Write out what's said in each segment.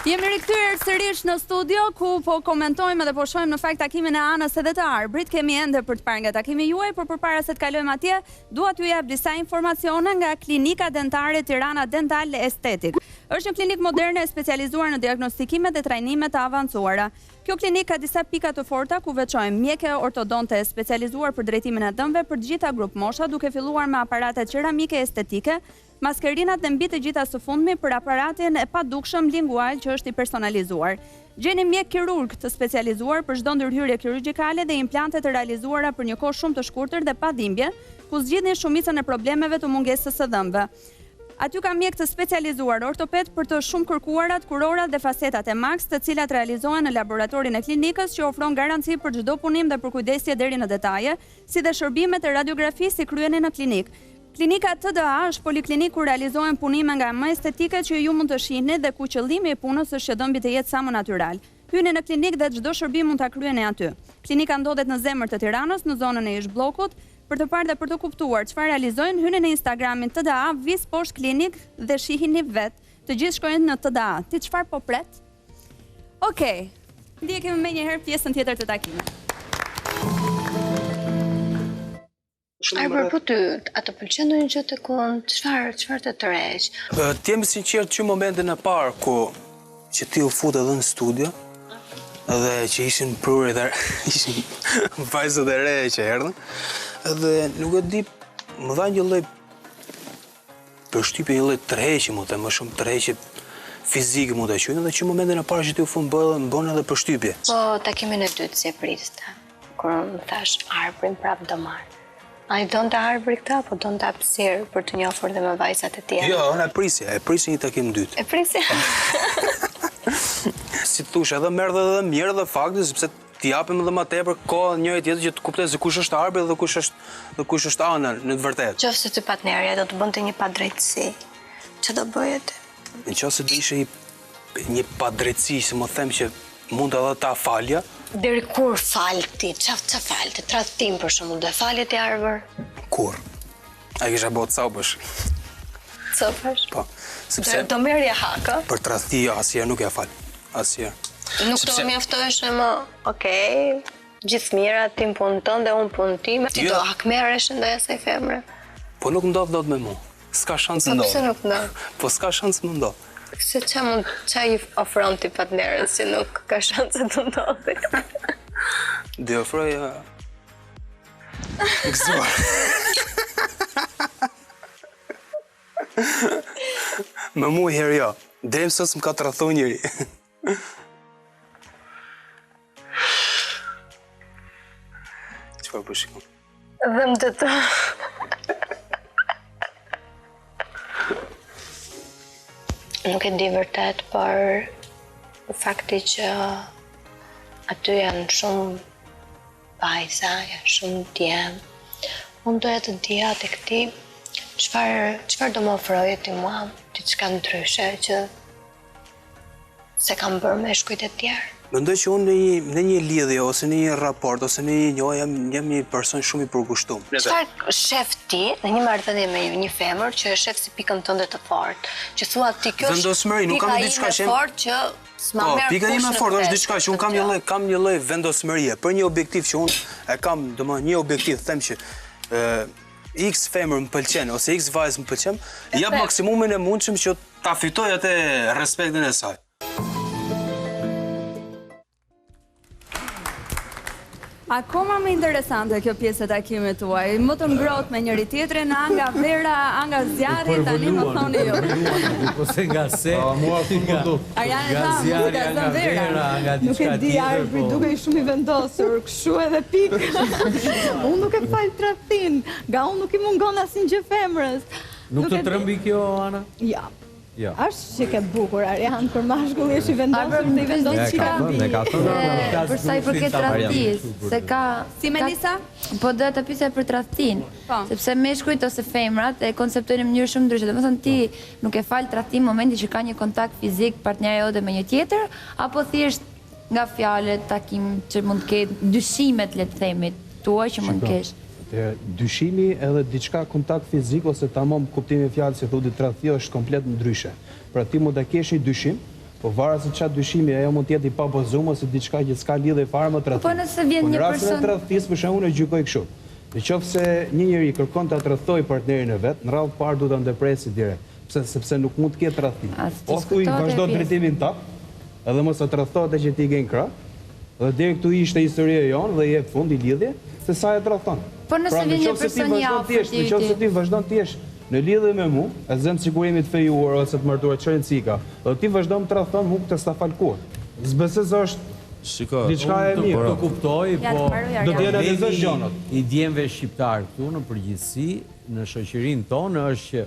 Jemi rikthyer sërish në studio ku po komentojmë dhe po shohim në fakt takimin e Anës edhe të Arbrit. Kemi ende për të parë nga takimi juaj, por përpara se të kalojmë atje, dua t'ju jap disa informacione nga Klinika Dentare Tirana Dental Estetik. Është një klinikë moderne e specializuar në diagnostikimet dhe trajnimet të avancuara. Kjo klinikë ka disa pika të forta ku veçojmë mjeke ortodonte specializuar për drejtimin e dëmve për të gjitha grup mosha, duke filluar me aparatet ceramike estetike, maskerinat dhe mbi të gjitha së fundmi për aparatin e padukshëm lingual që është i personalizuar. Gjeni mjek kirurg të specializuar për çdo ndërhyrje kirurgjikale dhe implante të realizuara për një kohë shumë të shkurtër dhe pa dhimbje, ku zgjidhni shumicën e problemeve të mungesës së dhëmbëve. Aty ka mjek të specializuar ortoped për të shumë kërkuarat, kurorat dhe facetat e Max, të cilat realizohen në laboratorin e klinikës që ofron garanci për çdo punim dhe përkujdesje deri në detaje, si dhe shërbimet e radiografisë si kryheni në klinikë. Klinika TDA është poliklinik ku realizohen punime nga më estetike që ju mund të shihni dhe ku qëllimi i punës është që dëmbi të jetë sa më natyral. Hyni në klinikë dhe çdo shërbim mund ta kryeni aty. Klinika ndodhet në zemër të Tiranës, në zonën e ish bllokut. Për të parë dhe për të kuptuar çfarë realizojnë, hyni në Instagramin TDA Vis Poshtë Klinik dhe shihini vetë. Të gjithë shkojnë në TDA. Ti çfarë po pret? Okej. Ndjekim më njëherë pjesën tjetër të takimit. Arbër, po ty, a të pëlqen ndonjë gjë të kund, çfarë të tërheq? Të jemi sinqert që momentin e parë ku që ti u fut edhe në studio, edhe që ishin prurë dhe ishin vajzët e reja që erdhën, edhe nuk e di, më dha një lloj përshtypje, një lloj tërheqje, më shumë tërheqje fizike mund të quajmë, edhe që momentin e parë që ti u fut më bën edhe përshtypje. Po, takimin e dytë si e priste, kur më thash Arbrin prap do marr. A i donë të Arbri këta, po donë të apsirë për të njofur dhe me vajzat e tjera? Jo, unë e prisja një takim dytë. E prisja? Si të thush, edhe merr edhe mirë dhe fakti, sepse t'i japim edhe më tepër kohë njëri tjetrit që të kuptojë se kush është Arbri dhe kush është Ana në të vërtetë. Qofse ty partnerja do të bënte një padrejtësi, që do bëje ti? Nëse do ishte një padrejtësi, se më them që mund edhe ta falja. Deri kur fal ti? Çfarë fal ti? Tradhtim për shembull, do falje ti Arbër? Kur? A kisha bërë ca bësh? Ca bësh? Po. Sepse do merrja haka? Për tradhti asnjëherë nuk ja fal. Asnjëherë. Nuk do mjaftohesh më, okej, gjithë mira, ti në punën tënde, unë punën time. Ti do hakmerresh ndaj asaj femre? Po nuk ndodh dot me mua. S'ka shans ndodh. Po pse nuk ndodh? Po s'ka shans më ndodh. Se qa i ofron ti partnerës që nuk ka shanse të ndodhi? Dhe ofroj gëzuar. Me mu i herë jo. Dem sës më ka të rëthu njëri. Qëfar për shikon? Dhe më të të... Nuk e di vërtet, por fakti që aty janë shumë vajza, janë shumë djemë. Unë doja të dija të këti çfarë do më ofroje ti mua, diçka ndryshe që se kam bërë me shkujt e tjerë. Mendoj që unë në një lidhje, ose në një raport, ose në një njohje, jam një person shumë i përkushtuar. Çfarë shef ti në një marrëdhënie me një femër që e shef si pikën tënde të fortë, që thua ti kjo është vendosmëri, nuk kam diçka që fortë që s'ma merr. Po, pika ime e fortë është diçka që unë kam një lloj vendosmërie për një objektiv që unë e kam, domethënë një objektiv, them që X femër më pëlqen ose X vajzë më pëlqen, jap maksimumin e mundshëm që ta fitoj atë respektin e saj. Akoma më interesante kjo pjesë e takimit tuaj. Më të ngrohtë me njëri tjetrin, nga vera, nga zjarri, tani më thoni ju. Po se nga se, nga zjarri, nga vera, nga nuk e di Arbri, duke i shumë i vendosur, kështu edhe pikë. Unë nuk e fal tradhtin, nga unë nuk i mungon asnjë gjë femrës. Nuk të trëmbi kjo, Ana? Ja. Është që ke bukur, Arian, për mashkulli është i vendosur të i vendosur që ka bi. Për sa i përket tradhtis, se ka... Si Melisa? Po do të pyesja për tradhtin, sepse meshkujt ose femrat e konceptojnë në mënyrë shumë ndryshe. Domethënë ti nuk e fal tradhtin në momentin që ka një kontakt fizik partneri jote me një tjetër, apo thjesht nga fjalët, takim që mund të ketë, dyshimet le të themi, tuaj që mund të kesh. Dyshimi edhe diçka kontakt fizik ose tamam kuptimi i fjalës që thotë tradhti është komplet ndryshe. Pra ti mund ta kesh një dyshim, po varet se çfarë dyshimi ajo mund të jetë i pabazuar ose diçka që s'ka lidhje fare me tradhtim. Po nëse vjen një Në rastin e person tradhtisë për shembull e gjykoj kështu. Nëse një njeri kërkon ta tradhtoj partnerin e vet, në radhë parë duhet ta ndërpresi direkt, sepse nuk mund të ketë tradhtim. Ose tu i vazhdo drejtimin tak, edhe mos ta tradhtohet që ti gjen krah, dhe deri këtu ishte historia jonë dhe jep fund i lidhje se sa e tradhton. Po nëse vjen një person i afërt i nëse ti vazhdon të jesh në lidhje me mua, e zëm sigurimi të fejuar ose të martuar çfarë cika, dhe ti vazhdon të tradhton mua të sta fal kur. S'besoj se është diçka e mirë. Të kuptoj, po do të analizosh gjonat. I djemve shqiptar këtu në përgjithësi, në shoqërinë tonë është që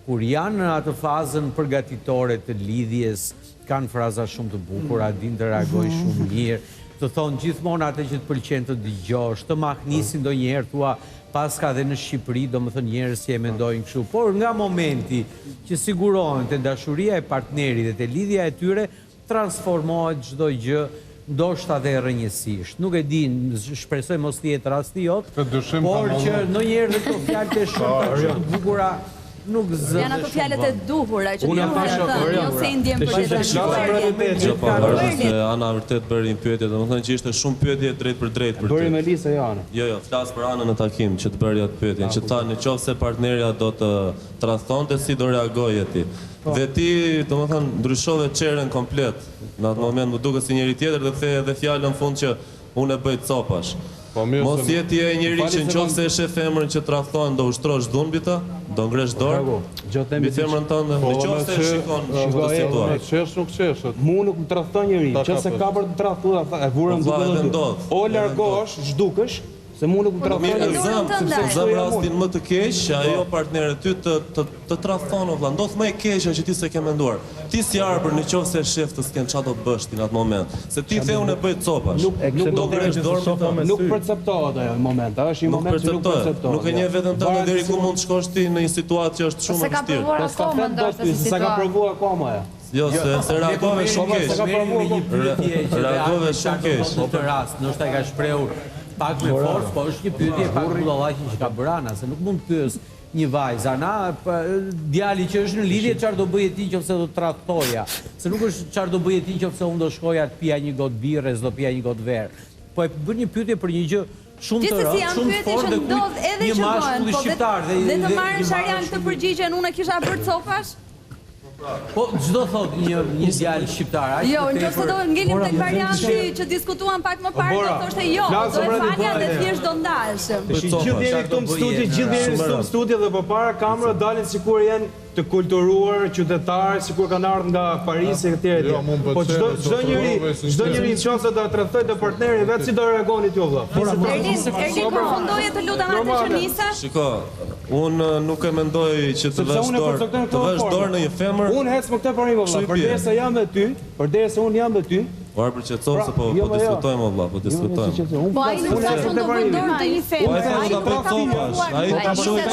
kur janë në atë fazën përgatitore të lidhjes, kanë fraza shumë të bukura, din të reagojnë shumë mirë, të thonë gjithmonë atë që të pëlqen të dëgjosh, të mahnisin ndonjëherë thua paska dhe në Shqipëri, do më thënë njerëz që e mendojnë kështu, por nga momenti që sigurohen të dashuria e partnerit dhe të lidhja e tyre, transformohet çdo gjë, ndoshta dhe rrënjësisht. Nuk e di, shpresoj mos të jetë rasti jot, por që ndonjëherë këto fjalë të shumë të bukura nuk zë. Janë ato fjalët e duhura që janë thënë, jo se i ndjen për të Ana vërtet bëri një pyetje, domethënë që ishte shumë pyetje drejt për drejt për ty. Bëri me Lisa jo Ana. Jo, flas për Anën në takim që të bëri atë pyetje, që tha nëse partnerja do të tradhtonte si do reagoje ti. Dhe ti, domethënë, ndryshove çerën komplet. Në atë moment më duket si njëri tjetër dhe the edhe fjalën në fund që unë e bëj copash. Mos jeti e njëri që nëse e shef femrën që tradhton do ushtrosh dhun mbi të, do ngresh dorë. Mbi femrën tënde, nëse e shikon këtë situatë. Çesh nuk çesh. Mu nuk më tradhton njëri, nëse ka për të tradhtuar, e vurën duke. O largohesh, zhdukesh, se mu nuk më tradhton njëri. Zëm rastin më të keq, që ajo partnere ty të tradhton o vlla, ndodh më e keqja që ti s'e ke menduar. Ti si arbër nëse e shef të s'ken çfarë do bësh ti në atë moment. Se ti the unë e bëj copash. Do ngresh dorë, nuk perceptohet ajo në moment, është një moment që nuk perceptohet. Nuk e njeh veten tënde deri ku mund të shkosh ti në një situatë që është shumë e vështirë. Sa ka provuar akoma ajo. Jo, se reagove shumë keq. Reagove shumë keq. Në këtë rast, ndoshta e ka shprehur pak me forcë, po është një pyetje pak bullallaqi që ka bërë Ana, se nuk mund të pyes një vajzë, Ana, djali që është në lidhje çfarë do bëje ti nëse do të tradhtoja. Se nuk është çfarë do bëje ti nëse unë do shkoja të pija një gotë birre, do pija një gotë verë. Po e bën një pyetje për një gjë shumë të rëndë, shumë të fortë dhe një mashkull shqiptar dhe të marrësh Arian këtë përgjigjen unë e kisha bërë copash. Po çdo thot një djalë shqiptar, jo, nëse do ngelim tek varianti që diskutuan pak më parë, do thoshte jo, do e falja dhe thjesht do ndahesh. Gjithë jeni këtu në studio, gjithë jeni këtu në studio dhe përpara kamerës dalin sikur janë të kulturuar qytetarë, sikur kanë ardhur nga Parisi e etj. Po çdo njeri nëse do të tradhtoj të partnerin vet, si do reagoni ti o vëlla? Erdi përfundoje të lutem atë që nisa. Shiko, unë nuk e mendoj që të vësh dorë në një femër. Unë hec me këtë parim vëlla, përderisa jam me ty, përderisa unë jam me ty. Por që se po diskutojmë vëlla, po diskutojmë. Po ai nuk ka të dorë të një femër. Ai do të copash. Ai do të shojë.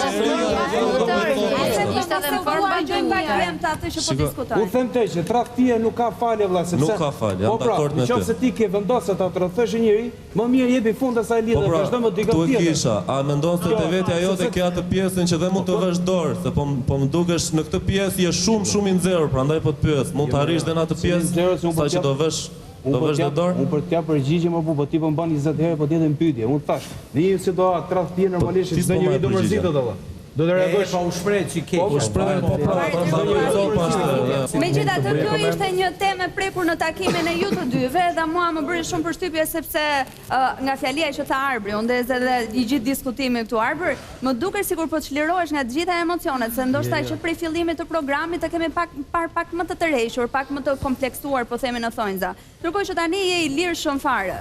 U them te që tradhtia nuk ka falje vëlla, sepse nuk ka falje, jam dakord me ty. Nëse ti ke vendosur ta tradhtosh njëri, më mirë jepi fund asaj lidhje, vazhdo me dikë tjetër. Tu kisha, a mendon se te vetja jote ke atë pjesën që dhe mund të vësh dorë, se po më dukesh në këtë pjesë je shumë i nxehur, prandaj po të pyes, mund të arrish dhe në atë pjesë saqë do vësh dorë? Unë për t'ja përgjigje më po ti po mban 20 herë po t'jetën pyetje. Unë thash, në një situatë tradhtie normalisht çdo njeri do mërzitet atë. Do të reagosh pa u shpreh çike. Po shpreh, po Megjithatë, kjo ishte një temë e prepur në takimin e ju të dyve dhe mua më bëri shumë përshtypje sepse nga fjalia që tha Arbri, unë dhe i gjithë diskutimi këtu Arbër, më duket sikur po çlirohesh nga të gjitha emocionet, se ndoshta që prej fillimit të programit të kemi pak më të tërhequr, pak më të kompleksuar, po themi në thonjza. Ndërkohë që tani je i lirë shumë fare.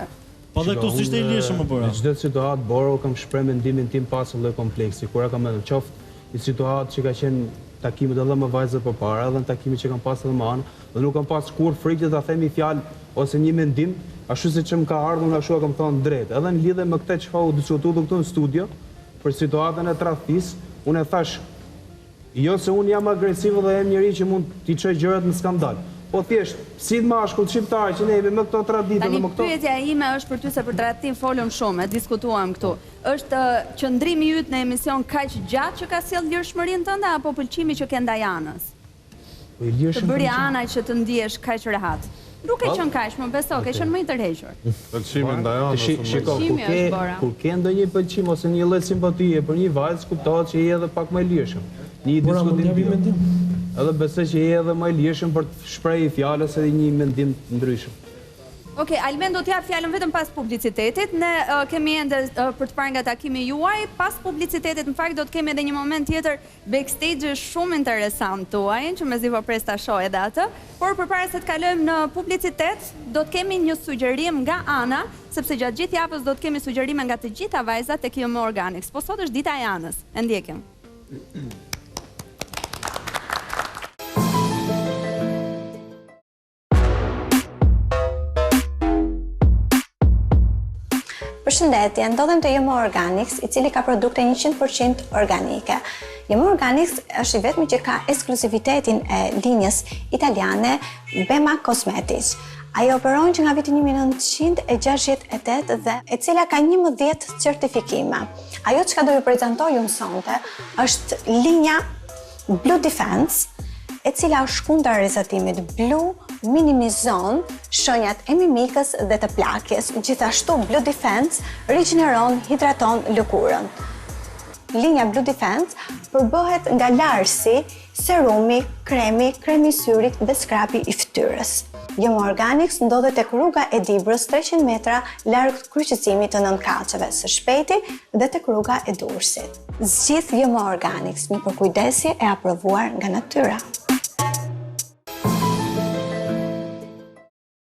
Po dhe këtu s'ishte i lirshëm më bëra. Në çdo situatë Boro kam shpreh mendimin tim pas lloj kompleksi. Kur kam në qoftë një situatë që ka qenë takimet edhe me vajzat përpara, edhe në takimet që kam pas edhe me Anë, dhe nuk kam pas kur frikë ta themi fjalë ose një mendim, ashtu siç më ka ardhur, ashtu e kam thënë drejt. Edhe në lidhje me këtë çfarë u diskutuar këtu në studio për situatën e tradhtisë, unë e thash, jo se unë jam agresiv dhe jam njëri që mund t'i çoj gjërat në skandal. Po thjesht, si mashkull shqiptar që ne jemi me këto traditë dhe me këto. Tani pyetja ime është për ty se për tradhtim folëm shumë, e diskutuam këtu. Është qëndrimi yt në emision kaq gjatë që ka sjell lirshmërinë tënde apo pëlqimi që ke ndaj Anës? Po i lirshëm. Të bëri Ana që të ndihesh kaq rehat. Nuk e qenë kaq, më beso, ke qenë më i tërhequr. Pëlqimi ndaj anës. Shiko, Pëlqimi është bora. kur ke ndonjë pëlqim ose një lloj simpatie për një vajzë, kuptohet që je edhe pak më i lirshëm. Një diskutim. Edhe besoj që je edhe më i lirshëm për të shprehë fjalë ose një mendim të ndryshëm. Okej, Almen do t'jap fjalën vetëm pas publicitetit. Ne kemi ende për të parë nga takimi juaj. Pas publicitetit, në fakt, do të kemi edhe një moment tjetër backstage shumë interesant tuaj, që mezi po pres ta shoh edhe atë. Por përpara se të kalojmë në publicitet, do të kemi një sugjerim nga Ana, sepse gjatë gjithë javës do të kemi sugjerime nga të gjitha vajzat tek YM Organics. Po sot është dita e Anës. E ndjekim. Përshëndetje, ndodhem te YM Organics, i cili ka produkte 100% organike. YM Organics është i vetmi që ka ekskluzivitetin e linjës italiane Bema Cosmetics. Ajo operon që nga viti 1968 dhe e cila ka 11 certifikime. Ajo që ka do ju prezentoj unë sonte është linja Blue Defense, e cila është kundër rrezatimit blu, minimizon shenjat e mimikës dhe të plakjes. Gjithashtu Blue Defense rigjeneron, hidraton lëkurën. Linja Blue Defense përbëhet nga larësi, serumi, kremi syrit dhe skrapi i fytyrës. YM Organics ndodhet tek rruga e Dibrës 300 metra larg kryqëzimit të Nënkaçeve së Shpejti dhe tek rruga e Durrësit. Zgjidh YM Organics, një përkujdesje e aprovuar nga natyra.